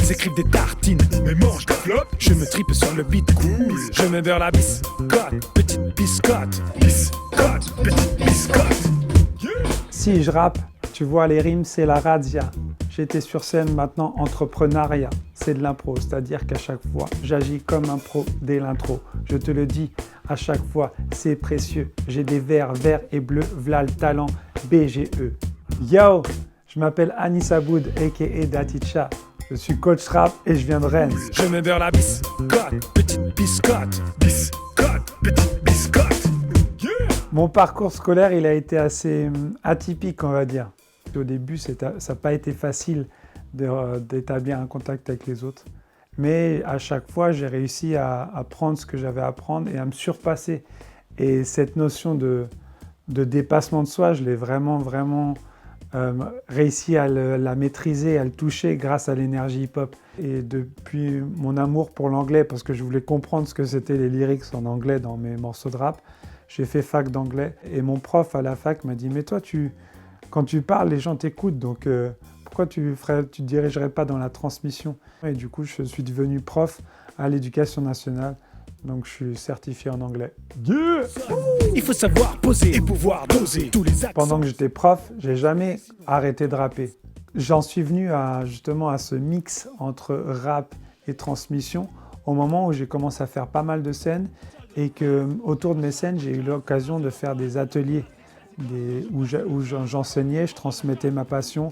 Ils écrivent des tartines, mais mangent des flops. Je me tripe sur le beat, cool. Je me beurre la biscotte, petite biscotte. Biscotte, petite biscotte. Si je rappe, tu vois les rimes, c'est la razzia. J'étais sur scène, maintenant entrepreneuriat. C'est de l'impro, c'est-à-dire qu'à chaque fois, j'agis comme un pro dès l'intro. Je te le dis, à chaque fois, c'est précieux. J'ai des vers verts et bleus, v'là le talent, BGE. Yo, je m'appelle Anis Aboud, a.k.a. Daticha. Je suis coach rap et je viens de Rennes. Je me beurre la biscotte, petite biscotte. Biscotte, petite biscotte. Mon parcours scolaire, il a été assez atypique, on va dire. Au début, ça n'a pas été facile d'établir un contact avec les autres. Mais à chaque fois, j'ai réussi à apprendre ce que j'avais à apprendre et à me surpasser. Et cette notion de dépassement de soi, je l'ai vraiment réussi à la maîtriser, à le toucher grâce à l'énergie hip-hop. Et depuis mon amour pour l'anglais, parce que je voulais comprendre ce que c'était les lyrics en anglais dans mes morceaux de rap, j'ai fait fac d'anglais. Et mon prof à la fac m'a dit « Mais toi, quand tu parles, les gens t'écoutent, donc pourquoi tu te dirigerais pas dans la transmission ?» Et du coup, je suis devenu prof à l'Éducation nationale. Donc, je suis certifié en anglais. Yeah. Il faut savoir poser et pouvoir doser tous les accents. Pendant que j'étais prof, j'ai jamais arrêté de rapper. J'en suis venu justement à ce mix entre rap et transmission au moment où j'ai commencé à faire pas mal de scènes et que autour de mes scènes, j'ai eu l'occasion de faire des ateliers où j'enseignais, je transmettais ma passion.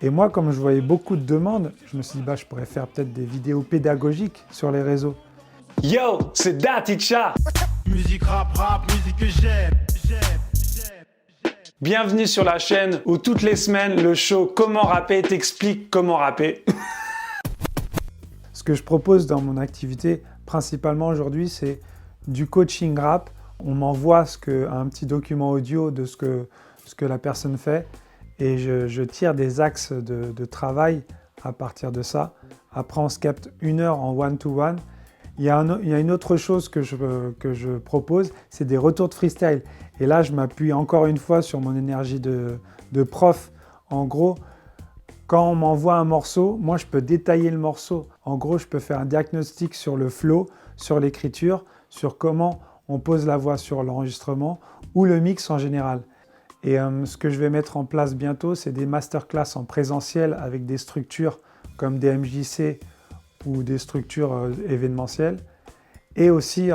Et moi, comme je voyais beaucoup de demandes, je me suis dit, je pourrais faire peut-être des vidéos pédagogiques sur les réseaux. Yo, c'est Daticha. Musique rap, musique que j'aime. Bienvenue sur la chaîne où toutes les semaines, le show Comment rapper t'explique comment rapper. Ce que je propose dans mon activité, principalement aujourd'hui, c'est du coaching rap. On m'envoie un petit document audio de ce que la personne fait et je tire des axes de travail à partir de ça. Après, on se capte 1 heure en one-to-one. Il y a une autre chose que je propose, c'est des retours de freestyle. Et là, je m'appuie encore une fois sur mon énergie de prof. En gros, quand on m'envoie un morceau, moi, je peux détailler le morceau. En gros, je peux faire un diagnostic sur le flow, sur l'écriture, sur comment on pose la voix sur l'enregistrement ou le mix en général. Et ce que je vais mettre en place bientôt, c'est des masterclass en présentiel avec des structures comme des MJC ou des structures événementielles, et aussi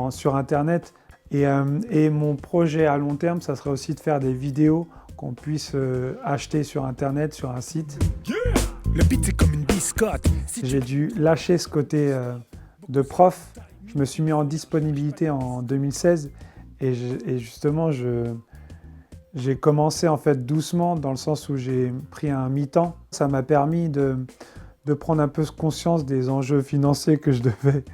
sur Internet. Et mon projet à long terme, ça serait aussi de faire des vidéos qu'on puisse acheter sur Internet, sur un site. Yeah. Le beat, c'est comme une biscotte. J'ai dû lâcher ce côté de prof. Je me suis mis en disponibilité en 2016 et justement, j'ai commencé en fait doucement dans le sens où j'ai pris un mi-temps. Ça m'a permis de prendre un peu conscience des enjeux financiers que je devais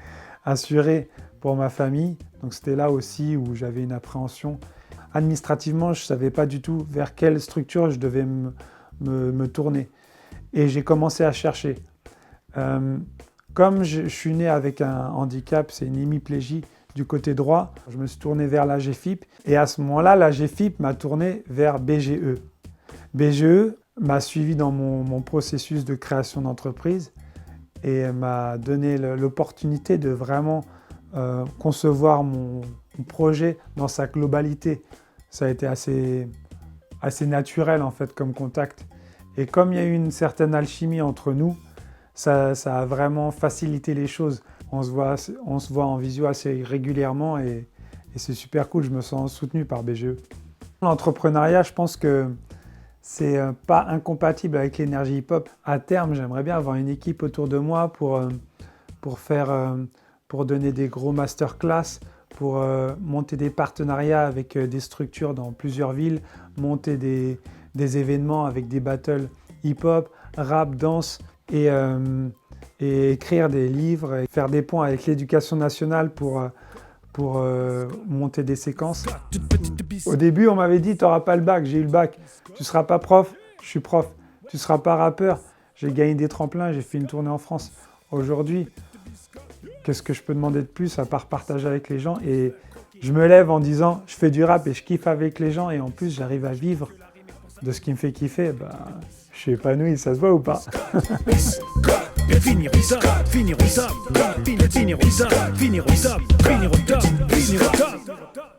assurer pour ma famille. Donc c'était là aussi où j'avais une appréhension. Administrativement, je ne savais pas du tout vers quelle structure je devais me tourner. Et j'ai commencé à chercher. Comme je suis né avec un handicap, c'est une hémiplégie du côté droit, je me suis tourné vers l'AGFIP. Et à ce moment-là, l'AGFIP m'a tourné vers BGE. BGE m'a suivi dans mon processus de création d'entreprise et m'a donné l'opportunité de vraiment concevoir mon projet dans sa globalité. Ça a été assez naturel en fait comme contact. Et comme il y a eu une certaine alchimie entre nous, ça a vraiment facilité les choses. On se voit en visio assez régulièrement et c'est super cool, je me sens soutenu par BGE. L'entrepreneuriat, je pense que c'est pas incompatible avec l'énergie hip-hop. À terme, j'aimerais bien avoir une équipe autour de moi pour donner des gros masterclass, pour monter des partenariats avec des structures dans plusieurs villes, monter des événements avec des battles hip-hop, rap, danse et écrire des livres, et faire des ponts avec l'Éducation nationale pour monter des séquences. Au début, on m'avait dit « tu n'auras pas le bac », j'ai eu le bac. « Tu ne seras pas prof », je suis prof. « Tu ne seras pas rappeur », j'ai gagné des tremplins, j'ai fait une tournée en France. Aujourd'hui, qu'est-ce que je peux demander de plus à part partager avec les gens? Et je me lève en disant « je fais du rap et je kiffe avec les gens » et en plus, j'arrive à vivre de ce qui me fait kiffer. Je suis épanoui, ça se voit ou pas? et finir au top, finir au top, finir au top, finir au top, finir au top, finir au top.